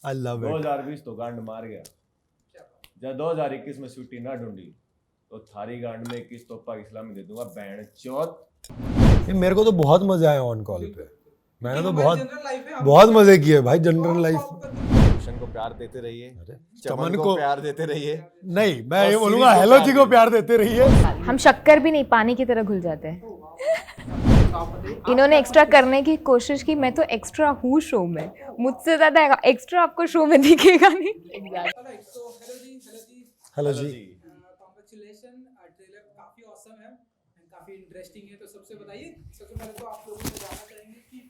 I love it. 2020 तो गांड मार गया। जब 2021 में छुट्टी ना ढूंढी तो थारी गांड में 21 तोपा इस्लामी दे दूंगा बैंड चौथ। मेरे को तो बहुत मजा आया ऑन कॉल पे। मैंने तो बहुत मजे किए भाई जनरल लाइफ। भूषण को प्यार देते रहिए, चमन को प्यार देते रहिए। नहीं, मैं ये बोलूंगा हेलो जी को प्यार देते रहिए। हम शक्कर भी नहीं, पानी की तरह घुल जाते हैं। इन्होंने एक्स्ट्रा करने की कोशिश की, मैं तो एक्स्ट्रा हूँ शो में, मुझसे ज्यादा एक्स्ट्रा आपको शो में दिखेगा नहीं। हेलो जी। कांग्रेचुलेशन, ट्रेलर काफी ऑसम है, काफी इंटरेस्टिंग है। तो सबसे बताइए, सबसे पहले तो आप लोगों से जानना चाहेंगे कि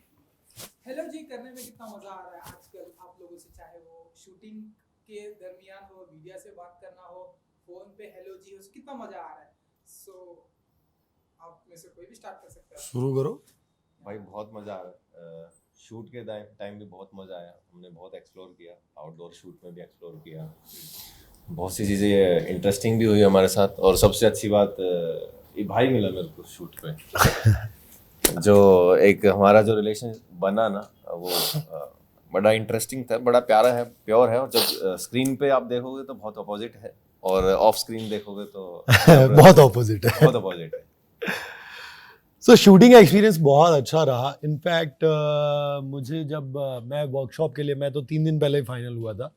हेलो जी करने में कितना मजा आ रहा है आजकल आप लोगों से, चाहे वो शूटिंग के दरमियान हो, मीडिया से बात करना हो, फोन पे हेलो जी हो, कितना मजा आ रहा है। सो आप में से कोई भी स्टार्ट कर सकता है। शुरू करो भाई। बहुत मजा आ रहा है। शूट के टाइम भी बहुत मजा आया। हमने बहुत एक्सप्लोर किया, आउटडोर शूट में भी एक्सप्लोर किया। बहुत सी चीज़ें इंटरेस्टिंग भी हुई हमारे साथ। और सबसे अच्छी बात, ये भाई मिला मेरे को शूट पे। जो एक हमारा जो रिलेशन बना ना, वो बड़ा इंटरेस्टिंग था, बड़ा प्यारा है, प्योर है। और जब स्क्रीन पे आप देखोगे तो बहुत अपोजिट है, और ऑफ स्क्रीन देखोगे तो बहुत ऑपोजिट है। बहुत अपोजिट है। सो शूटिंग का एक्सपीरियंस बहुत अच्छा रहा। इनफैक्ट मुझे जब मैं वर्कशॉप के लिए, मैं तो 3 दिन पहले ही फाइनल हुआ था,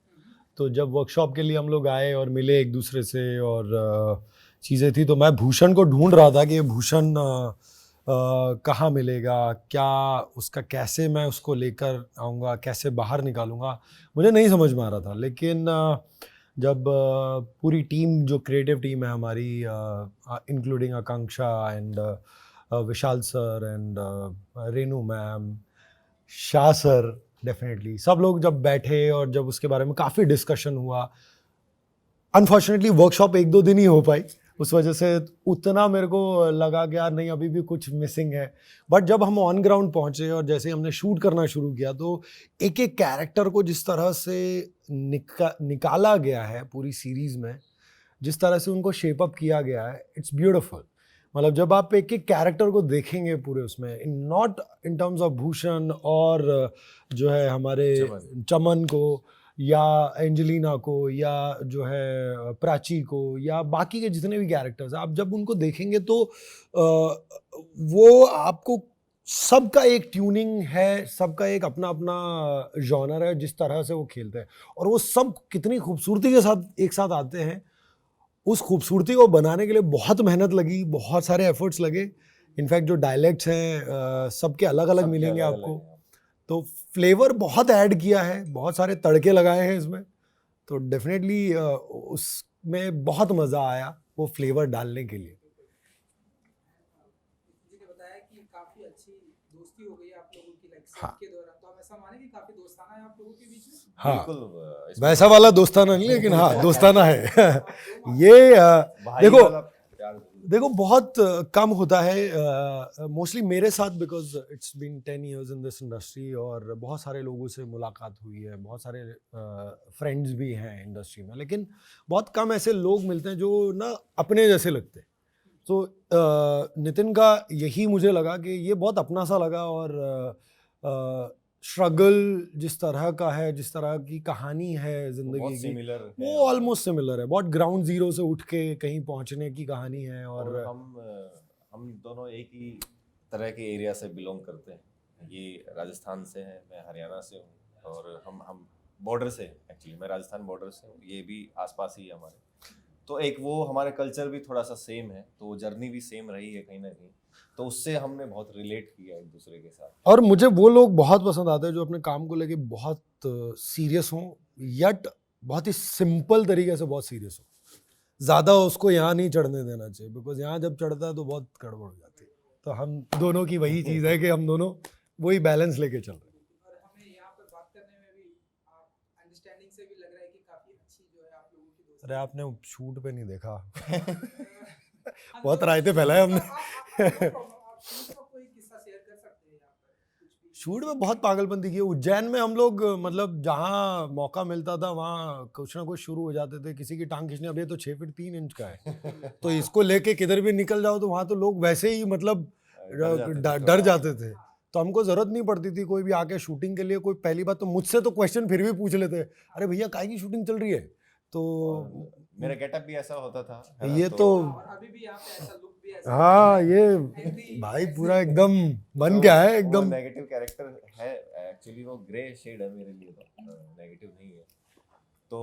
तो जब वर्कशॉप के लिए हम लोग आए और मिले एक दूसरे से और चीज़ें थी, तो मैं भूषण को ढूंढ रहा था कि ये भूषण कहाँ मिलेगा, क्या उसका, कैसे मैं उसको लेकर आऊँगा, कैसे बाहर निकालूंगा, मुझे नहीं समझ में आ रहा था। लेकिन जब पूरी टीम, जो क्रिएटिव टीम है हमारी, including Akanksha and Vishal sir and Renu ma'am, Shah sir, definitely सब लोग जब बैठे और जब उसके बारे में काफ़ी डिस्कशन हुआ। अनफॉर्चुनेटली वर्कशॉप 1-2 दिन ही हो पाई, उस वजह से उतना मेरे को लगा कि यार नहीं, अभी भी कुछ मिसिंग है। बट जब हम ऑन ग्राउंड पहुंचे और जैसे हमने शूट करना शुरू किया, तो एक एक कैरेक्टर को जिस तरह से निकाला गया है पूरी सीरीज में, जिस तरह से उनको शेप अप किया गया है, इट्स ब्यूटीफुल। मतलब जब आप एक एक कैरेक्टर को देखेंगे पूरे उसमें, not in terms of Bhushan और जो है हमारे चमन को, या एंजेलिना को, या जो है प्राची को, या बाकी के जितने भी कैरेक्टर्स, आप जब उनको देखेंगे तो वो आपको, सबका एक ट्यूनिंग है, सबका एक अपना अपना जॉनर है जिस तरह से वो खेलते हैं, और वो सब कितनी खूबसूरती के साथ एक साथ आते हैं। उस खूबसूरती को बनाने के लिए बहुत मेहनत लगी, बहुत सारे एफर्ट्स लगे। इनफैक्ट जो डायलेक्ट्स हैं सबके अलग अलग मिलेंगे आपको, तो फ्लेवर बहुत ऐड किया है, बहुत सारे तड़के लगाए हैं इसमें। तो डेफिनेटली उसमें बहुत मज़ा आया वो फ्लेवर डालने के लिए। जी ने बताया कि काफी अच्छी दोस्ती हो गई आप लोगों की, लाइक हाँ। के दौरान। तो आप ऐसा माने कि काफी दोस्ताना है आप लोगों के बीच में? हाँ, वैसा वाला दोस्ताना नहीं, लेकिन हाँ दोस्ताना है। ये देखो बहुत कम होता है मोस्टली मेरे साथ, because it's been 10 years in this industry, और बहुत सारे लोगों से मुलाकात हुई है, बहुत सारे फ्रेंड्स भी हैं इंडस्ट्री में, लेकिन बहुत कम ऐसे लोग मिलते हैं जो ना अपने जैसे लगते हैं। तो नितिन का यही मुझे लगा कि ये बहुत अपना सा लगा, और स्ट्रगल जिस तरह का है, जिस तरह की कहानी है जिंदगी की, वो ऑलमोस्ट सिमिलर है। बहुत ग्राउंड जीरो से उठ के कहीं पहुंचने की कहानी है। और हम दोनों एक ही तरह के एरिया से बिलोंग करते हैं। ये राजस्थान से है, मैं हरियाणा से हूँ, और हम बॉर्डर से, एक्चुअली मैं राजस्थान बॉर्डर से हूँ, ये भी आसपास ही है हमारे। तो एक वो हमारे कल्चर भी थोड़ा सा सेम है, तो जर्नी भी सेम रही है कहीं ना कहीं, तो उससे हमने बहुत रिलेट किया एक दूसरे के साथ। और मुझे वो लोग बहुत पसंद आते हैं जो अपने काम को लेके बहुत सीरियस हों, यट बहुत ही सिंपल तरीके से बहुत सीरियस हो। ज़्यादा उसको यहाँ नहीं चढ़ने देना चाहिए, बिकॉज यहाँ जब चढ़ता है तो बहुत गड़बड़ हो जाती है। तो हम दोनों की वही चीज़ है कि हम दोनों वही बैलेंस लेके चल रहे हैं। और हमें यहाँ पर बात करने में भी अंडरस्टैंडिंग से भी लग रहा है कि काफी अच्छी जो है आप लोगों की दोस्ती। अरे आपने शूट पे नहीं देखा। बहुत रायते फैलाए हमने। कोई किस्सा शेयर कर सकते हैं यहाँ पर? शूट में बहुत पागलपंती की है। उज्जैन में हम लोग, मतलब जहाँ मौका मिलता था वहाँ कुछ ना कुछ शुरू हो जाते थे। किसी की टांग खींचने, अब ये तो 6 फीट 3 इंच का है, तो इसको लेके किधर भी निकल जाओ तो वहाँ तो लोग वैसे ही मतलब डर जाते थे। तो हमको जरूरत नहीं पड़ती थी कोई भी आके शूटिंग के लिए, कोई पहली बात तो मुझसे तो क्वेश्चन फिर भी पूछ लेते, अरे भैया काहे की शूटिंग चल रही है, तो और मेरा गेटअप भी ऐसा होता था, है ना? ये तो और अभी भी यहाँ पे ऐसा लुक भी ऐसा हाँ, ये Angry- भाई पूरा एकदम बन गया है एकदम। नेगेटिव कैरेक्टर है एक्चुअली, वो ग्रे शेड है मेरे लिए, तो नेगेटिव नहीं है। तो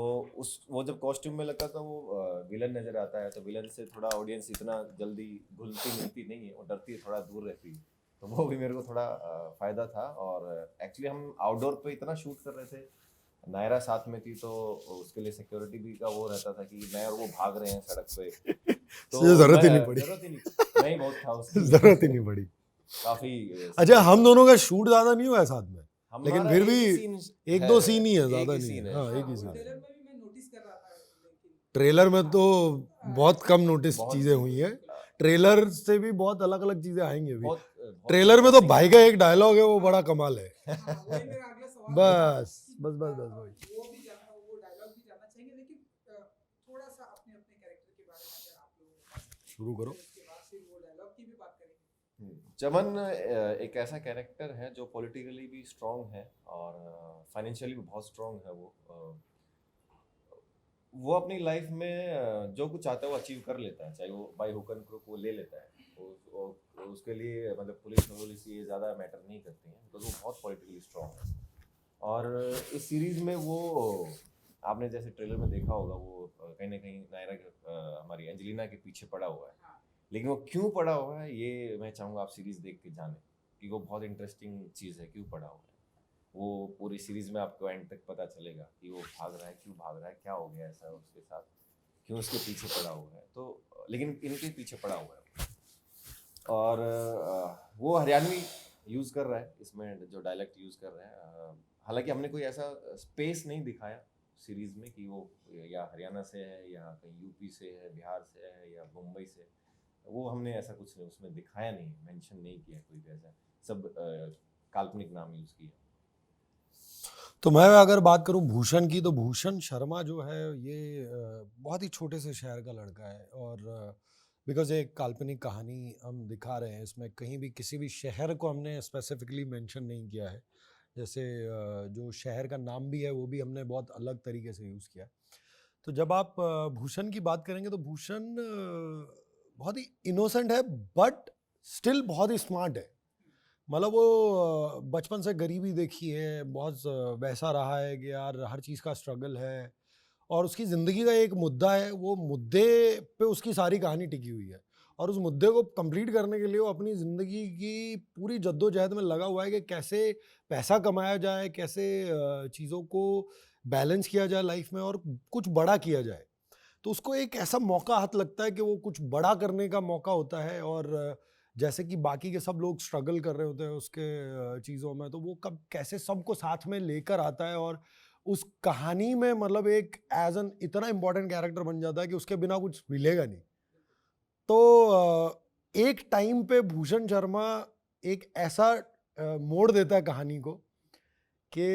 वो जब कॉस्ट्यूम में लगता था वो विलन नजर आता है, तो विलन से थोड़ा ऑडियंस इतना जल्दी घुलती मिलती नहीं है, वो डरती है, थोड़ा दूर रहती है, तो वो भी मेरे को थोड़ा फायदा था। और एक्चुअली हम आउटडोर पे इतना शूट कर रहे थे, नायरा साथ में थी, तो उसके लिए सिक्योरिटी भी का वो रहता था कि मैं और वो भाग रहे हैं सड़क पे, तो ये जरूरत ही नहीं पड़ी। जरूरत ही नहीं, मैं ही बहुत था उसकी, जरूरत ही नहीं पड़ी। काफी अच्छा, हम दोनों का शूट ज्यादा नहीं हुआ है साथ में, हमारा लेकिन फिर भी scene एक दो है, सीन ही है, एक ज्यादा ही नहीं scene है। है। हाँ, एक ही वो सीन है। ट्रेलर में भी मैं नोटिस कर रहा था, लेकिन ट्रेलर में तो बहुत कम नोटिस बहुत- चीजें हुई हैं, ट्रेलर से भी बहुत अलग अलग चीजें आएंगी अभी। बहुत ट्रेलर में तो भाई का एक डायलॉग है, वो बड़ा कमाल है। हाँ, वही मेरा अगला सवाल बस था कि, बस बस बस वही। वो डायलॉग भी जानना चाहेंगे, लेकिन थोड़ा सा अपने अपने कैरेक्टर के बारे में अगर आप लोगों को बता सकें, शुरू करो। उसके बाद फिर वो डायलॉग की भी बात करेंगे। चमन एक ऐसा कैरेक्टर है जो पॉलिटिकली भी स्ट्रांग है और फाइनेंशियली भी बहुत स्ट्रांग है। वो अपनी लाइफ में जो कुछ चाहता है वो अचीव कर लेता है, चाहे वो बाई हुक एंड क्रुक वो ले लेता है। उसके लिए मतलब पुलिस ये ज़्यादा मैटर नहीं करती हैं, तो वो बहुत पॉलिटिकली स्ट्रांग है। और इस सीरीज़ में वो आपने जैसे ट्रेलर में देखा होगा, वो कहीं ना कहीं नायरा हमारी एंजेलिना के पीछे पड़ा हुआ है, लेकिन वो क्यों पड़ा हुआ है ये मैं चाहूँगा आप सीरीज़ देख के जाने, कि वो बहुत इंटरेस्टिंग चीज़ है। क्यों पड़ा हुआ है वो पूरी सीरीज़ में आपको एंड तक पता चलेगा कि वो भाग रहा है, क्यों भाग रहा है, क्या हो गया ऐसा उसके साथ, क्यों उसके पीछे पड़ा हुआ है। तो लेकिन इनके पीछे पड़ा हुआ है और वो हरियाणवी यूज़ कर रहा है इसमें, जो डायलेक्ट यूज़ कर रहा है। हालांकि हमने कोई ऐसा स्पेस नहीं दिखाया सीरीज़ में कि वो या हरियाणा से है या कहीं यूपी से है, बिहार से है या मुंबई से, वो हमने ऐसा कुछ उसमें दिखाया नहीं, मेंशन नहीं किया कोई भी ऐसा, सब काल्पनिक नाम यूज़ किया। तो मैं अगर बात करूं भूषण की, तो भूषण शर्मा जो है ये बहुत ही छोटे से शहर का लड़का है, और बिकॉज एक काल्पनिक कहानी हम दिखा रहे हैं, इसमें कहीं भी किसी भी शहर को हमने स्पेसिफिकली मेंशन नहीं किया है। जैसे जो शहर का नाम भी है वो भी हमने बहुत अलग तरीके से यूज़ किया है। तो जब आप भूषण की बात करेंगे तो भूषण बहुत ही इनोसेंट है, बट स्टिल बहुत ही स्मार्ट है। मतलब वो बचपन से गरीबी देखी है, बहुत वैसा रहा है कि यार हर चीज़ का स्ट्रगल है, और उसकी ज़िंदगी का एक मुद्दा है, वो मुद्दे पे उसकी सारी कहानी टिकी हुई है, और उस मुद्दे को कंप्लीट करने के लिए वो अपनी ज़िंदगी की पूरी जद्दोजहद में लगा हुआ है कि कैसे पैसा कमाया जाए, कैसे चीज़ों को बैलेंस किया जाए लाइफ में और कुछ बड़ा किया जाए। तो उसको एक ऐसा मौका हाथ लगता है कि वो कुछ बड़ा करने का मौका होता है, और जैसे कि बाकी के सब लोग स्ट्रगल कर रहे होते हैं उसके चीज़ों में, तो वो कब कैसे सबको साथ में लेकर आता है, और उस कहानी में मतलब एक एज एन इतना इम्पोर्टेंट कैरेक्टर बन जाता है कि उसके बिना कुछ मिलेगा नहीं। तो एक टाइम पे भूषण शर्मा एक ऐसा मोड़ देता है कहानी को कि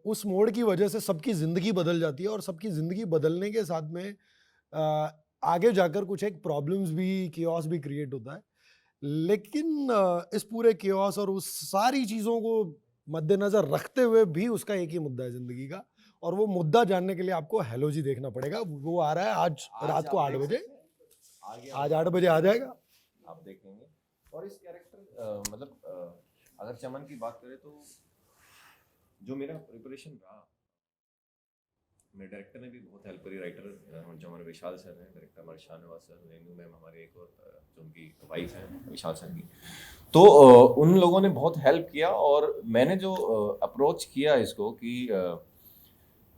उस मोड़ की वजह से सबकी ज़िंदगी बदल जाती है, और सबकी ज़िंदगी बदलने के साथ में आगे जाकर कुछ एक प्रॉब्लम्स भी, कियोस भी क्रिएट होता है। लेकिन इस पूरे कियोस और उस सारी चीज़ों को मद्देनज़र रखते हुए भी उसका एक ही मुद्दा है ज़िंदगी का, और वो मुद्दा जानने के लिए आपको हेलो जी देखना पड़ेगा। वो आ रहा है आज रात को 8 बजे, आज 8 बजे आ जाएगा, आप देखेंगे। और इस कैरेक्टर मतलब अगर चमन की बात करें तो जो मेरा प्रिपरेशन रहा, मेरे डायरेक्टर ने भी बहुत हेल्प करी, राइटर जो हमारे विशाल सर हैं, डायरेक्टर हमारे शाहनवाज सर, रेनू मैम हमारे एक और जो उनकी वाइफ हैं विशाल सर की, तो उन लोगों ने बहुत हेल्प किया। और मैंने जो अप्रोच किया इसको कि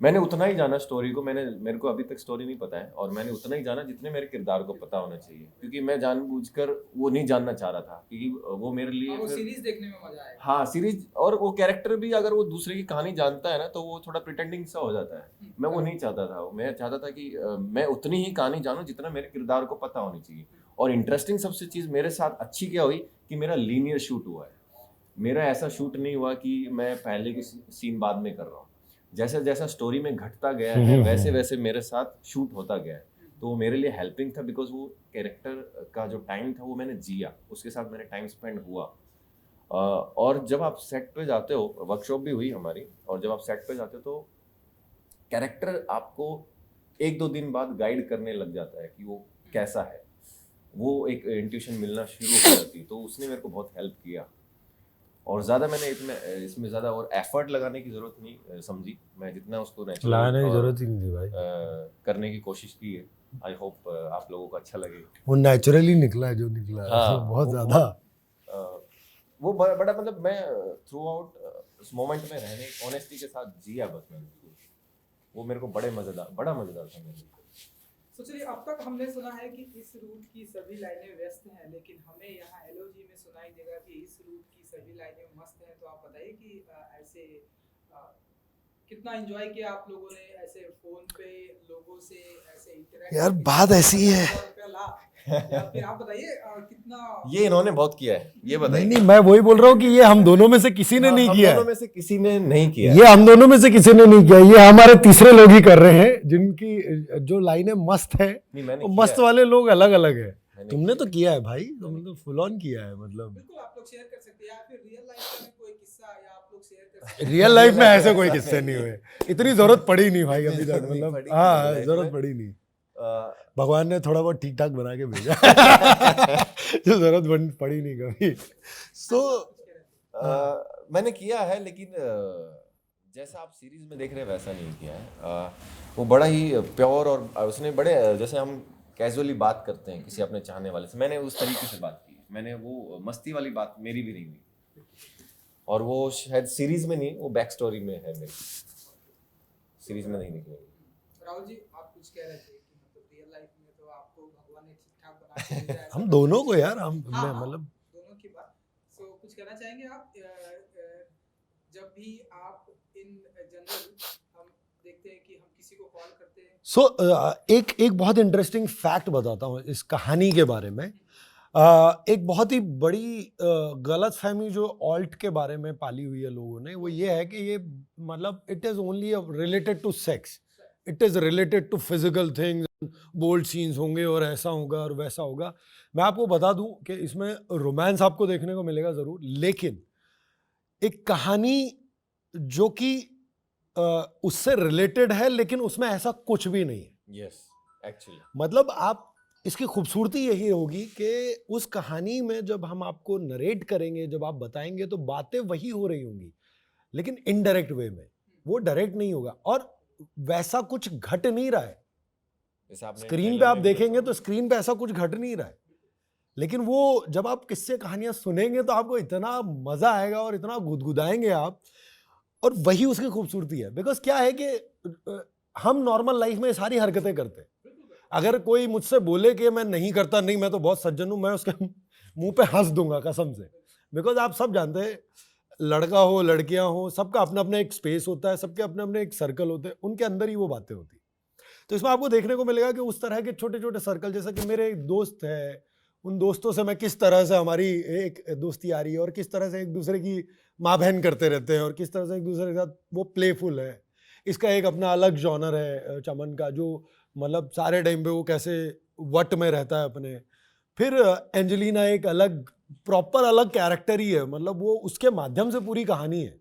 मैंने उतना ही जाना स्टोरी को, मेरे को अभी तक स्टोरी नहीं पता है, और मैंने उतना ही जाना जितने मेरे किरदार को पता होना चाहिए, क्योंकि मैं जानबूझकर वो नहीं जानना चाह रहा था, क्योंकि वो मेरे लिए वो सीरीज देखने में मजा आएगा। हाँ सीरीज, और वो कैरेक्टर भी अगर वो दूसरे की कहानी जानता है ना तो वो थोड़ा प्रिटेंडिंग सा हो जाता है। मैं वो नहीं चाहता था, मैं चाहता था कि मैं उतनी ही कहानी जानूं जितना मेरे किरदार को पता होनी चाहिए। और इंटरेस्टिंग सबसे चीज़ मेरे साथ अच्छी क्या हुई कि मेरा लीनियर शूट हुआ है। मेरा ऐसा शूट नहीं हुआ कि मैं पहले की सीन बाद में कर रहा हूँ, जैसा जैसा स्टोरी में घटता गया है वैसे वैसे मेरे साथ शूट होता गया है। तो वो मेरे लिए हेल्पिंग था, बिकॉज वो कैरेक्टर का जो टाइम था वो मैंने जिया, उसके साथ मैंने टाइम स्पेंड हुआ। और जब आप सेट पे जाते हो, वर्कशॉप भी हुई हमारी, और जब आप सेट पे जाते हो तो कैरेक्टर आपको 1-2 दिन बाद गाइड करने लग जाता है कि वो कैसा है, वो एक इंट्यूशन मिलना शुरू हो जाती है। तो उसने मेरे को बहुत हेल्प किया, और ज़्यादा मैंने इसमें ज़्यादा और एफर्ट लगाने की ज़रूरत नहीं समझी। मैं जितना उसको नेचुरल लाने की जरूरत ही नहीं थी भाई, करने की कोशिश की है। आई होप आप लोगों को अच्छा लगे। वो नेचुरली निकला है जो निकला है। हाँ, बहुत वो ज्यादा वो बड़ा मतलब मैं थ्रू आउट उस मोमेंट में रहने ऑनेस्टी के साथ जिया बस मैंने। वो मेरे को बड़ा मज़ेदार था मेरे को। तो चलिए, अब तक हमने सुना है कि इस रूट की सभी लाइनें व्यस्त हैं, लेकिन हमें यहाँ एलओजी में सुनाई देगा कि इस रूट की सभी लाइनें मस्त हैं। तो आप बताइए कि ऐसे कितना एंजॉय किया आप लोगों ने, ऐसे फोन पे लोगों से ऐसे इंटरेक्ट। यार बात ऐसी है। या फिर आप बताइए कितना ये इन्होंने बहुत किया है, ये बताइए। नहीं, मैं वही बोल रहा हूँ कि ये हम दोनों में से किसी ने नहीं हम किया दोनों है। में से किसी ने नहीं किया। ये हम दोनों में से किसी ने नहीं किया, ये हमारे तीसरे लोग ही कर रहे हैं, जिनकी जो लाइनें मस्त है। नहीं, मैंने वो किया मस्त है। वाले लोग अलग अलग है। मैंने तुमने किया तो किया है भाई, तुमने तो फुल ऑन किया है। मतलब बिल्कुल आप लोग शेयर कर सकते हैं, या फिर रियल लाइफ में कोई किस्सा या आप लोग शेयर कर सकते हैं। रियल लाइफ में ऐसे कोई किस्से नहीं हुए, इतनी जरूरत पड़ी नहीं भाई अभी तक। नहीं मतलब पड़ी हाँ, real life जरूरत में। पड़ी नहीं। है। भगवान ने थोड़ा बहुत ठीक ठाक बना के भेजा जो जरूरत पड़ी नहीं कभी। सो मैंने किया है, लेकिन जैसा आप सीरीज में देख रहे हैं वैसा नहीं किया है। वो बड़ा ही प्योर, और उसने बड़े जैसे हम कैजुअली बात करते हैं किसी अपने चाहने वाले से, मैंने उस तरीके से बात की। मैंने वो मस्ती वाली बात मेरी भी नहीं हुई, और वो शायद सीरीज में नहीं, वो बैक स्टोरी में है मेरी, सीरीज में नहीं निकलेगी। राहुल जी, आप कुछ कह रहे थे कि मतलब रियल लाइफ में तो आपको भगवान ने ठीक ठाक बना के भेजा है। हम दोनों को यार, हम हाँ, मतलब दोनों की बात। सो कुछ कहना चाहेंगे आप? जब भी आप इन जनरल हम देखते हैं कि हम किसी को कॉल करते हैं। एक बहुत इंटरेस्टिंग फैक्ट बताता हूँ इस कहानी के बारे में। एक बहुत ही बड़ी गलत फहमी जो ऑल्ट के बारे में पाली हुई है लोगों ने, वो ये है कि ये मतलब it is only related to sex, it is related to physical things, bold scenes होंगे और ऐसा होगा और वैसा होगा। मैं आपको बता दूं कि इसमें रोमांस आपको देखने को मिलेगा ज़रूर, लेकिन एक कहानी जो कि उससे रिलेटेड है, लेकिन उसमें ऐसा कुछ भी नहीं है। यस, एक्चुअली मतलब आप इसकी खूबसूरती यही होगी कि उस कहानी में जब हम आपको नरेट करेंगे, जब आप बताएंगे, तो बातें वही हो रही होंगी, लेकिन इनडायरेक्ट वे में। वो डायरेक्ट नहीं होगा, और वैसा कुछ घट नहीं रहा है। स्क्रीन पे आप देखेंगे तो स्क्रीन पे ऐसा कुछ घट नहीं रहा है, लेकिन वो जब आप किस्से कहानियां सुनेंगे तो आपको इतना मजा आएगा और इतना गुदगुदाएंगे आप, और वही उसकी खूबसूरती है। बिकॉज क्या है कि हम नॉर्मल लाइफ में सारी हरकतें करते हैं। अगर कोई मुझसे बोले कि मैं नहीं करता, नहीं मैं तो बहुत सज्जन हूं, मैं उसके मुंह पे हंस दूंगा कसम से। बिकॉज आप सब जानते हैं, लड़का हो लड़कियां हो, सबका अपना अपना एक स्पेस होता है, सबके अपने अपने एक सर्कल होते हैं, उनके अंदर ही वो बातें होती हैं। तो इसमें आपको देखने को मिलेगा कि उस तरह के छोटे छोटे सर्कल, जैसा कि मेरे एक दोस्त है, उन दोस्तों से मैं किस तरह से हमारी एक दोस्ती आ रही है, और किस तरह से एक दूसरे की माँ बहन करते रहते हैं, और किस तरह से एक दूसरे के साथ वो प्लेफुल है। इसका एक अपना अलग जॉनर है चमन का, जो मतलब सारे टाइम पे वो कैसे वट में रहता है अपने। फिर एंजेलिना एक अलग प्रॉपर अलग कैरेक्टर ही है, मतलब वो उसके माध्यम से पूरी कहानी है।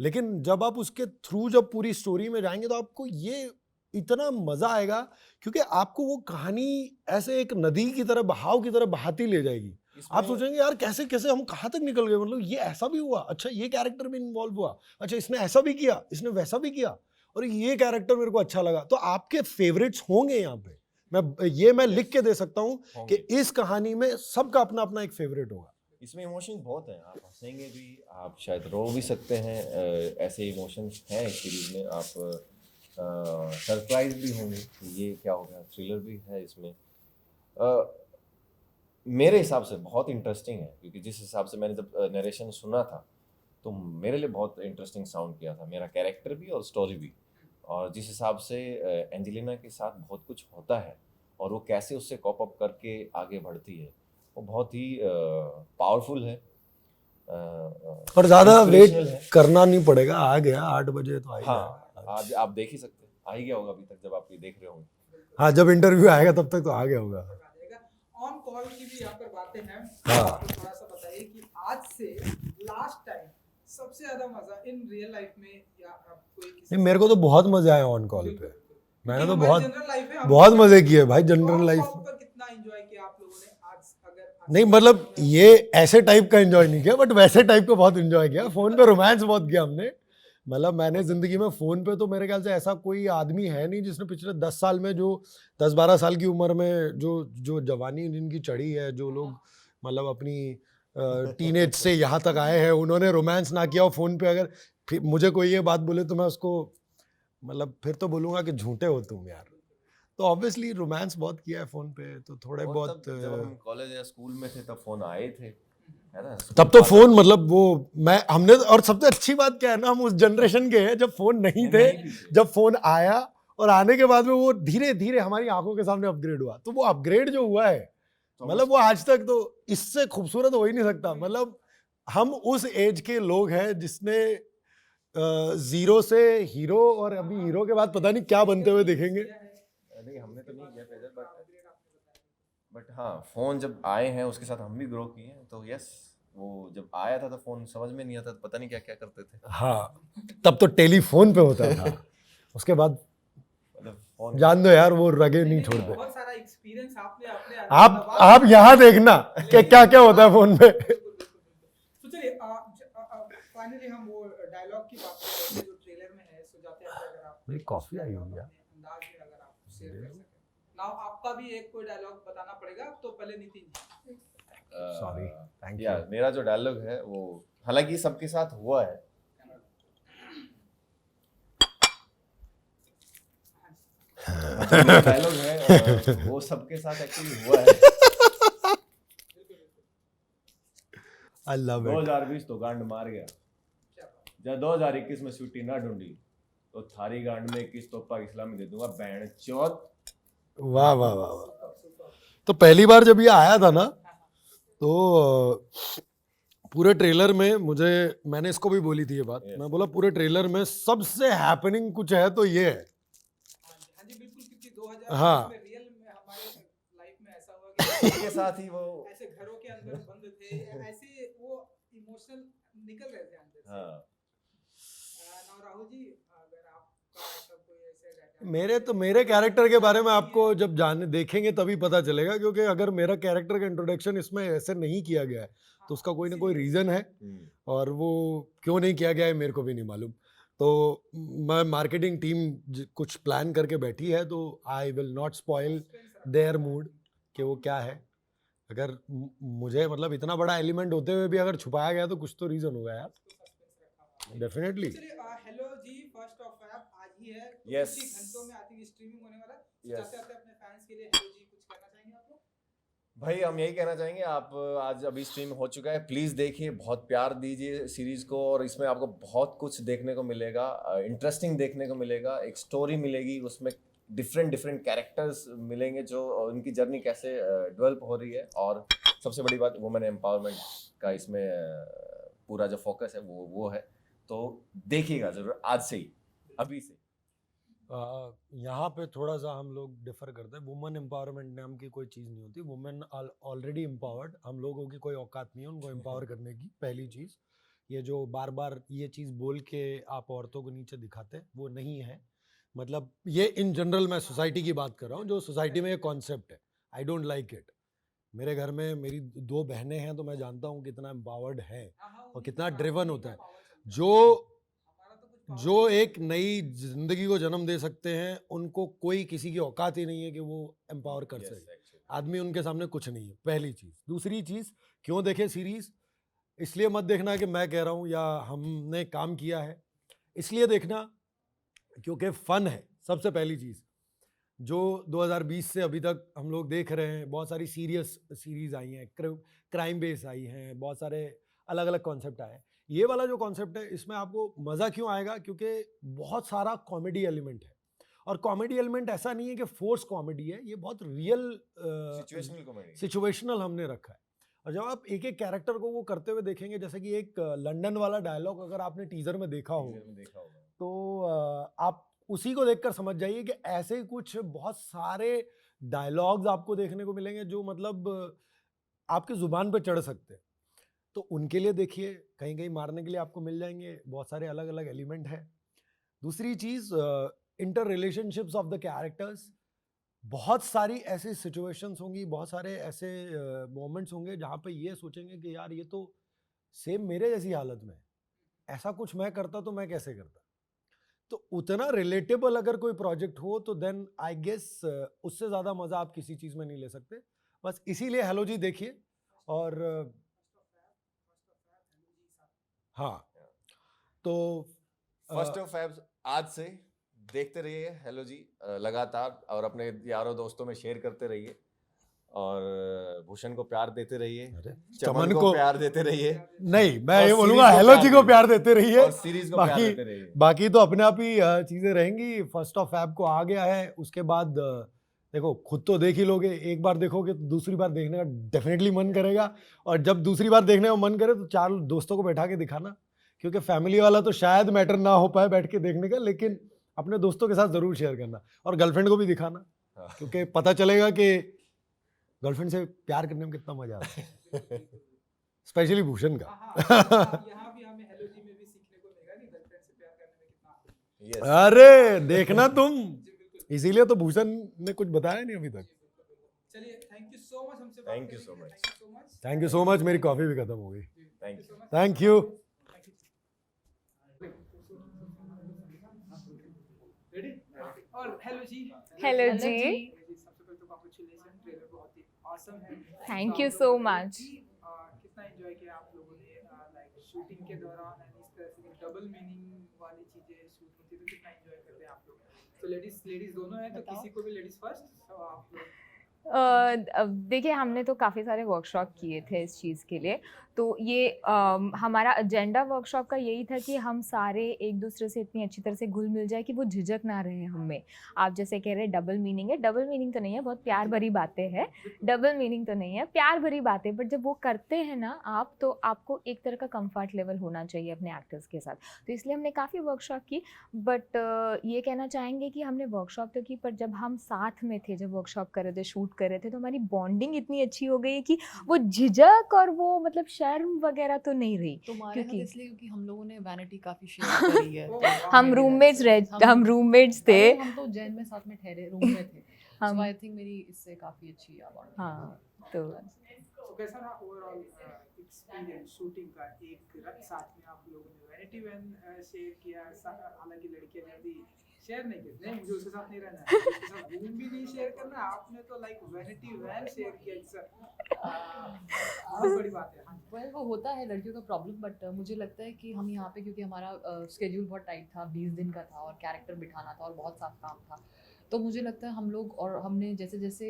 लेकिन जब आप उसके थ्रू जब पूरी स्टोरी में जाएंगे तो आपको ये इतना मजा आएगा, क्योंकि आपको वो कहानी ऐसे एक नदी की तरह, बहाव की तरह बहाती ले जाएगी। आप सोचेंगे यार कैसे कैसे हम कहाँ तक निकल गए, मतलब ये ऐसा भी हुआ, अच्छा ये कैरेक्टर भी इन्वॉल्व हुआ, अच्छा इसने ऐसा भी किया, इसने वैसा भी किया, और ये कैरेक्टर मेरे को अच्छा लगा। तो आपके फेवरेट्स होंगे यहाँ पे, मैं लिख के दे सकता हूँ कि इस कहानी में सबका अपना अपना एक फेवरेट होगा। इसमें इमोशंस बहुत हैं, आप हंसेंगे भी, आप शायद रो भी सकते हैं, ऐसे इमोशंस हैं इस सीरीज में। आप सरप्राइज भी होंगे, ये क्या हो गया, थ्रिलर भी है इसमें। मेरे हिसाब से बहुत इंटरेस्टिंग है, क्योंकि जिस हिसाब से मैंने जब नरेशन सुना था तो मेरे लिए बहुत इंटरेस्टिंग साउंड किया था, मेरा कैरेक्टर भी और स्टोरी भी। और जिस हिसाब से एंजेलिना के साथ बहुत कुछ होता है और वो कैसे उससे कॉप अप करके आगे बढ़ती है, वो बहुत ही पावरफुल है। और ज़्यादा वेट inspirational है। करना नहीं पड़ेगा, आ गया 8 बजे तो आ ही हाँ, जाएगा। आज आप देख ही सकते हैं, आ ही गया होगा अभी तक जब आप ये देख रहे होंगे। हाँ, जब इंटरव्यू आएगा तब तक तो आ गया होगा। ऑन कॉल की भी यहाँ पर बातें हैं। हाँ। आप थोड़ा सा बताइए बताइए कि आज से लास्ट टाइम सबसे ज्यादा मजा इन रियल लाइफ में या आप कोई किसी नहीं, मेरे को तो बहुत मजा आया ऑन कॉल पे। मैंने तो हमारी बहुत जनरल लाइफ है, हम बहुत मजे किए भाई जनरल लाइफ। पर कितना एंजॉय किया आप लोगों ने आज? अगर नहीं मतलब ये ऐसे टाइप का एंजॉय नहीं किया, बट वैसे टाइप का बहुत एंजॉय किया। फोन पे रोमांस बहुत किया हमने। मतलब मैंने जिंदगी में फोन पे तो मेरे ख्याल से ऐसा कोई आदमी है नहीं जिसने पिछले 10 साल में, जो 10-12 साल की उम्र में जो जवानी जिनकी चढ़ी है, जो लोग मतलब अपनी टीनेज से यहाँ तक आए हैं, उन्होंने रोमांस ना किया हो फोन पे। अगर फिर मुझे कोई ये बात बोले तो मैं उसको मतलब फिर तो बोलूँगा कि झूठे हो तुम यार। तो ऑब्वियसली रोमांस बहुत किया है फोन पे, तो थोड़े और बहुत जब हम कॉलेज या स्कूल में थे तब फोन आए थे, है ना? तब तो फोन मतलब वो हमने, और सबसे अच्छी बात क्या है ना, हम उस जनरेशन के हैं जब फोन नहीं थे, जब फोन आया और आने के बाद में वो धीरे धीरे हमारी आंखों के सामने अपग्रेड हुआ। तो वो अपग्रेड जो हुआ है मतलब वो आज तक तो इससे खूबसूरत हो ही नहीं सकता। मतलब हम उस एज के लोग हैं जिसने जीरो से हीरो, और अभी हीरो के बाद पता नहीं क्या बनते हुए देखेंगे। नहीं हमने तो नहीं किया प्रेजर, बट हाँ फोन जब आए हैं उसके साथ हम भी ग्रो किए हैं। तो यस, वो जब आया था तो फोन समझ में नहीं आता, पता नहीं क्या क्या करते थे। हाँ, तब तो टेलीफोन पे होता था। उसके बाद मतलब फोन जान दो यार, वो रगे नहीं छोड़ते। बहुत सारा एक्सपीरियंस आपने अपने आप यहाँ देखना कि क्या क्या होता है फोन पे। तो चलिए फाइनली हम वो डायलॉग की बात कर रहे थे जो ट्रेलर में है। सो जाते हैं अगर आप मेरी कॉफी आई हुई है। अंदाज में अगर आप शेयर कर सकें। नाउ आपका भी एक कोई डायलॉग बताना पड़ेगा, तो पहले नितिन जी। सॉरी, थैंक या यू। मेरा जो डायलॉग है वो हालांकि सबके साथ हुआ है। डायलॉग है वो सबके साथ एक्चुअली हुआ है। I love it. 2020 तो गांड मार गया, जब 2021 में छुट्टी ना ढूंढी तो थारी गांड में 21 तोहफा इस्लामी दे दूंगा बैंड चौथ। वाह वाह वाह वाह। तो पहली बार जब ये आया था ना, तो पूरे ट्रेलर में मैंने इसको भी बोली थी ये बात। मैं बोला पूरे ट्रेलर में सबसे हैपनिंग कुछ है तो ये है। हाँ जी बिल्कुल, क्योंकि 2020 हाँ। में रियल में हमारे लाइफ में ऐसा हुआ कि के साथ ही वो ऐसे घरों के अंदर बंद थे, ऐसे वो इमोशनल निकल रहे थे अंदर से। हाँ नाउ राहुल जी, अगर आपका ऐसा कोई ऐसे डायलॉग मेरे कैरेक्टर के बारे में आपको जब देखेंगे तभी पता चलेगा, क्योंकि अगर मेरा कैरेक्टर का इंट्रोडक्शन इसमें ऐसे नहीं किया गया है तो उसका कोई ना कोई रीज़न है, और वो क्यों नहीं किया गया है मेरे को भी नहीं मालूम। तो मैं मार्केटिंग टीम कुछ प्लान करके बैठी है, तो I will not spoil their mood कि वो क्या है। अगर मुझे मतलब इतना बड़ा एलिमेंट होते हुए भी अगर छुपाया गया तो कुछ तो रीज़न होगा यार, डेफिनेटली। चलिए हेलो जी, फर्स्ट ऑफ ऐप आज ही है, तो Yes. कुछ ही घंटों में आई थिंक स्ट्रीमिंग होने वाला है। Yes. चाहते आते अपने फैंस के लिए हेलो जी कुछ कहना चाहेंगे आप लोग? भाई हम यही कहना चाहेंगे, आप आज अभी स्ट्रीम हो चुका है, प्लीज़ देखिए, बहुत प्यार दीजिए सीरीज़ को, और इसमें आपको बहुत कुछ देखने को मिलेगा, इंटरेस्टिंग देखने को मिलेगा, एक स्टोरी मिलेगी, उसमें डिफरेंट कैरेक्टर्स मिलेंगे जो उनकी जर्नी कैसे डेवलप हो रही है, और सबसे बड़ी बात वुमेन एम्पावरमेंट का इसमें पूरा जो फोकस है वो है। तो देखिएगा ज़रूर आज से ही, अभी से। यहाँ पे थोड़ा सा हम लोग डिफर करते हैं। वुमेन एम्पावरमेंट नाम की कोई चीज़ नहीं होती। वुमेन ऑलरेडी एम्पावर्ड, हम लोगों की कोई औकात नहीं है उनको एम्पावर करने की। पहली चीज़ ये जो बार बार ये चीज़ बोल के आप औरतों को नीचे दिखाते हैं, वो नहीं है। मतलब ये इन जनरल मैं सोसाइटी की बात कर रहा हूँ, जो सोसाइटी में ये कॉन्सेप्ट है, आई डोंट लाइक इट। मेरे घर में मेरी 2 बहनें हैं, तो मैं जानता हूँ कितना एम्पावर्ड है और कितना ड्रिवन होता है। जो एक नई जिंदगी को जन्म दे सकते हैं, उनको कोई किसी की औकात ही नहीं है कि वो एम्पावर कर सके। आदमी उनके सामने कुछ नहीं है, पहली चीज़। दूसरी चीज़, क्यों देखे सीरीज़? इसलिए मत देखना कि मैं कह रहा हूँ या हमने काम किया है, इसलिए देखना क्योंकि फ़न है। सबसे पहली चीज़ जो 2020 से अभी तक हम लोग देख रहे हैं, बहुत सारी सीरियस सीरीज़ आई हैं, क्राइम बेस आई हैं, बहुत सारे अलग अलग कॉन्सेप्ट आए हैं। ये वाला जो कॉन्सेप्ट है, इसमें आपको मज़ा क्यों आएगा? क्योंकि बहुत सारा कॉमेडी एलिमेंट है, और कॉमेडी एलिमेंट ऐसा नहीं है कि फोर्स कॉमेडी है, ये बहुत रियल सिचुएशनल हमने रखा है। और जब आप एक एक कैरेक्टर को वो करते हुए देखेंगे, जैसे कि एक लंदन वाला डायलॉग अगर आपने टीजर में देखा हो तो आप उसी को देखकर समझ जाइए कि ऐसे ही कुछ बहुत सारे डायलॉग्स आपको देखने को मिलेंगे जो मतलब आपकी ज़ुबान पे चढ़ सकते हैं। तो उनके लिए देखिए, कहीं कहीं मारने के लिए आपको मिल जाएंगे, बहुत सारे अलग अलग एलिमेंट है। दूसरी चीज, inter relationships of the characters, बहुत सारी ऐसी सिचुएशंस होंगी, बहुत सारे ऐसे मोमेंट्स होंगे जहाँ पे ये सोचेंगे कि यार ये तो सेम मेरे जैसी हालत में है, ऐसा कुछ मैं करता तो मैं कैसे करता। तो उतना रिलेटेबल अगर कोई प्रोजेक्ट हो तो देन आई गेस उससे ज़्यादा मज़ा आप किसी चीज़ में नहीं ले सकते। बस इसीलिए हेलो जी देखिए। और हाँ, तो फर्स्ट ऑफ फेब आज से देखते रहिए हेलो जी लगातार, और अपने यारों दोस्तों में शेयर करते रहिए, और भूषण को प्यार देते रहिए, अरे, चमन को प्यार देते रहिए, नहीं मैं और ये सीरीज बोलूंगा को हेलो प्यार जी को दीजिए। प्यार देते रहिए, और सीरीज को प्यार बाकी देते रहिए। बाकी तो अपने आप ही चीजें रहेंगी। फर्स्ट ऑफ फैब को आ गया है, उसके बाद देखो खुद तो देख ही लोगे, एक बार देखोगे तो दूसरी बार देखने का डेफिनेटली मन करेगा, और जब दूसरी बार देखने का मन करे तो 4 दोस्तों को बैठा के दिखाना, क्योंकि फैमिली वाला तो शायद मैटर ना हो पाए बैठ के देखने का, लेकिन अपने दोस्तों के साथ जरूर शेयर करना, और गर्लफ्रेंड को भी दिखाना, हाँ। क्योंकि पता चलेगा कि गर्लफ्रेंड से प्यार करने में कितना मजा आता है, स्पेशली भूषण का। यहाँ भी हमें हेलो जी में भी सीखने को मिलेगा कि गर्लफ्रेंड से प्यार करने में कितना। Yes. अरे देखना तुम, इसीलिए तो भूषण ने कुछ बताया नहीं अभी तक। चलिए, थैंक यू सो मच हमसे बात Thank you करने so के लिए। much. Thank you so much, मेरी कॉफी भी खत्म हो गई। Thank you. Thank you. Ready? और हेलो जी। हेलो जी। सबसे पहले तो कांग्रेचुलेशन, ट्रेलर बहुत ही ऑसम है। Thank you so much. कितना एंजॉय किया आप लोगों ने लाइक शूटिंग के दौरान, एंड इस तरह से डबल मीनिंग वाली चीजें शूट होती है तो कितना एंजॉय करते हैं आप लोग? तो लेडीज दोनों हैं, तो किसी को भी लेडीज फर्स्ट आप लोग। देखिए हमने तो काफ़ी सारे वर्कशॉप किए थे इस चीज़ के लिए, तो ये हमारा एजेंडा वर्कशॉप का यही था कि हम सारे एक दूसरे से इतनी अच्छी तरह से घुल मिल जाए कि वो झिझक ना रहे हमें। आप जैसे कह रहे हैं डबल मीनिंग है, डबल मीनिंग तो नहीं है, बहुत प्यार भरी बातें हैं। डबल मीनिंग तो नहीं है, प्यार भरी बातें, बट जब वो करते हैं ना आप, तो आपको एक तरह का कंफर्ट लेवल होना चाहिए अपने एक्टर्स के साथ। तो इसलिए हमने काफ़ी वर्कशॉप की, बट ये कहना चाहेंगे कि हमने वर्कशॉप तो की, पर जब हम साथ में थे, जब वर्कशॉप कर रहे थे, शूट कर रहे थे, तो हमारी बॉन्डिंग इतनी अच्छी हो गई कि वो झिझक और वो मतलब शर्म वगैरह तो नहीं रही। तुम्हारे क्योंकि- हाथ इसलिए क्योंकि हम लोगों ने वैनिटी काफी शेयर करी है। हम रूममेट्स थे। अरे, हम तो जैन में साथ में ठहरे रूम में थे। हम- सो आई थिंक मेरी इससे काफी अच्छी bonding हाँ, तो तो कैसा रहा ओवरऑल एक्सपीरियंस शूटिंग का? एक साथ में आप लोगों ने वैनिटी वैन शेयर किया, हालांकि लड़कियां जल्दी शेयर नहीं करती, नहीं मुझे उसके साथ नहीं रहना है, उसके साथ रूम भी नहीं शेयर करना, आपने तो लाइक वैनिटी वैन शेयर किया, बहुत बड़ी बात है। वेल वो होता है लड़कियों का प्रॉब्लम, बट मुझे लगता है कि हम यहाँ पे क्योंकि हमारा स्केड्यूल बहुत टाइट था, 20 दिन का था और कैरेक्टर बिठाना था और बहुत साफ काम था, तो मुझे लगता है हम लोग, और हमने जैसे जैसे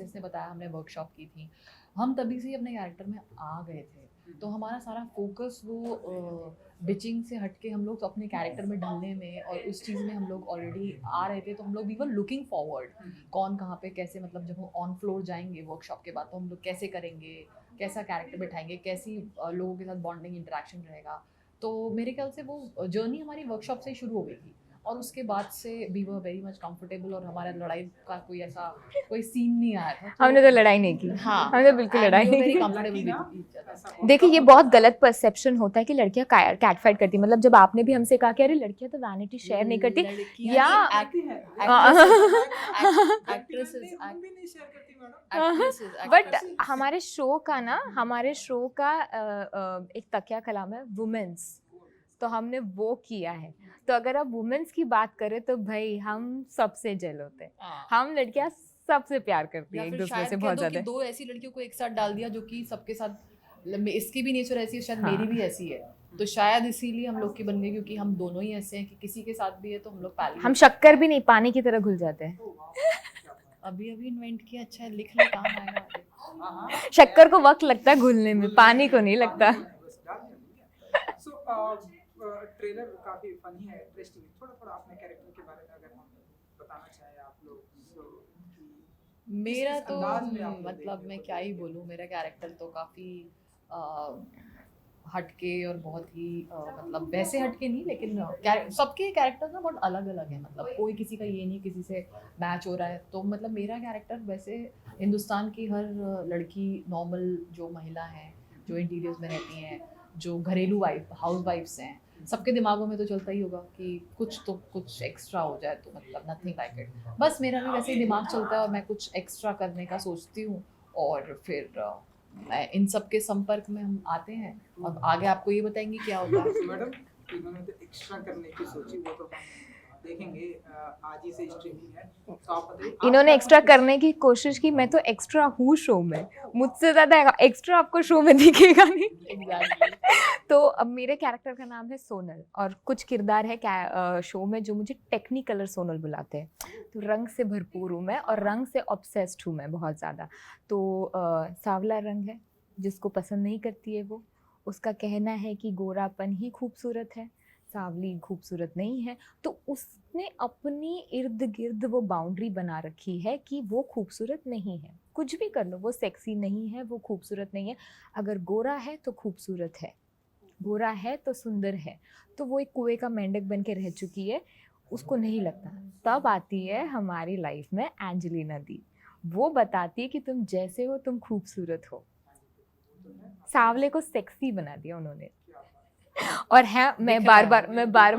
इसने बताया हमने वर्कशॉप की थी, हम तभी से ही अपने कैरेक्टर में आ गए थे। तो हमारा सारा फोकस वो बिचिंग से हट के हम लोग तो अपने कैरेक्टर में ढलने में और उस चीज़ में हम लोग ऑलरेडी आ रहे थे। तो हम लोग वी वर लुकिंग फॉरवर्ड, कौन कहाँ पे कैसे, मतलब जब हम ऑन फ्लोर जाएंगे वर्कशॉप के बाद तो हम लोग कैसे करेंगे, कैसा कैरेक्टर बिठाएंगे, कैसी लोगों के साथ बॉन्डिंग इंटरेक्शन रहेगा। तो मेरे ख्याल से वो जर्नी हमारी वर्कशॉप से ही शुरू हो गई थी, और उसके बाद से we were very much comfortable, और हमारा लड़ाई का कोई सीन नहीं आया था। हमने तो लड़ाई नहीं की। हाँ, हमने बिल्कुल लड़ाई नहीं वेरी की। कंफर्टेबल। देखिए ये बहुत गलत परसेप्शन होता है कि लड़कियां कैट फाइट करती, मतलब जब आपने भी हमसे कहा कि अरे लड़कियां तो वैनिटी शेयर नहीं करती, या बट हमारे शो का ना, हमारे शो का एक तकिया कलाम है वुमेन्स, तो हमने वो किया है। तो अगर आप वुमेन्स की बात करें तो भाई हम सबसे जेल होते हैं, हम लड़कियां सबसे प्यार करती है एक दूसरे से बहुत ज्यादा। दो ऐसी लड़कियों को एक साथ डाल दिया जो कि सबके साथ, इसकी भी नेचर ऐसी है, शायद मेरी भी ऐसी है, तो शायद इसीलिए हम लोग की बन गई, क्योंकि हम दोनों ही ऐसे हैं कि किसी के साथ भी है तो हम लोग पहले हम शक्कर भी नहीं, पानी की तरह घुल जाते हैं। अभी इन्वेंट किया, अच्छा है, लिख लो, काम आएगा। शक्कर को वक्त लगता है घुलने में, पानी को नहीं लगता। ट्रेलर काफी फनी है, इंटरेस्टिंग है। थोड़ा अपने कैरेक्टर के बारे में अगर हम बताना चाहें आप लोग, मेरा किस तो अंदाज में आप लोग मतलब देख रहे मैं हो? क्या ही बोलूँ, मेरा कैरेक्टर तो काफ़ी हटके और बहुत ही मतलब वैसे हटके नहीं, लेकिन सबके कैरेक्टर ना बहुत अलग अलग है, मतलब कोई किसी का ये नहीं किसी से मैच हो रहा है। तो मतलब मेरा कैरेक्टर वैसे हिंदुस्तान की हर लड़की, नॉर्मल जो महिला है जो इंटीरियर्स में रहती हैं, जो घरेलू वाइफ हाउस वाइफ्स हैं, सबके दिमागों में तो चलता ही होगा कि कुछ एक्स्ट्रा हो जाए तो मतलब नथिंग लाइक इट। बस मेरा भी वैसे ही दिमाग चलता है और मैं कुछ एक्स्ट्रा करने का सोचती हूँ और फिर मैं इन सब के संपर्क में हम आते हैं और आगे आपको ये बताएंगे क्या होता है। तो मैडम इन्होंने तो एक्स्ट्रा करने की सोची, वो तो हम देखेंगे आज ही से स्ट्रीमिंग है, तो आप बताइए इन्होंने आप एक्स्ट्रा कुछ- करने की कोशिश की, मैं तो एक्स्ट्रा हूँ शो में, मुझसे ज़्यादा एक्स्ट्रा आपको शो में दिखेगा नहीं। एग्जैक्टली। तो अब मेरे कैरेक्टर का नाम है सोनल और कुछ किरदार है शो में जो मुझे टेक्निकलर सोनल बुलाते हैं। तो रंग से भरपूर हूँ मैं और रंग से ऑब्सेस्ड हूँ मैं बहुत ज़्यादा। तो सांवला रंग है, जिसको पसंद नहीं करती है वो, उसका कहना है कि गोरापन ही खूबसूरत है, सांवली खूबसूरत नहीं है। तो उसने अपनी इर्द गिर्द वो बाउंड्री बना रखी है कि वो खूबसूरत नहीं है, कुछ भी कर लो, वो सेक्सी नहीं है, वो खूबसूरत नहीं है। अगर गोरा है तो खूबसूरत है, गोरा है तो सुंदर है। तो वो एक कुएं का मेंढक बन के रह चुकी है, उसको नहीं लगता। तब आती है हमारी लाइफ में एंजेलिना दी, वो बताती है कि तुम जैसे हो तुम खूबसूरत हो। सांवले को सेक्सी बना दिया उन्होंने। और है मैं बार बार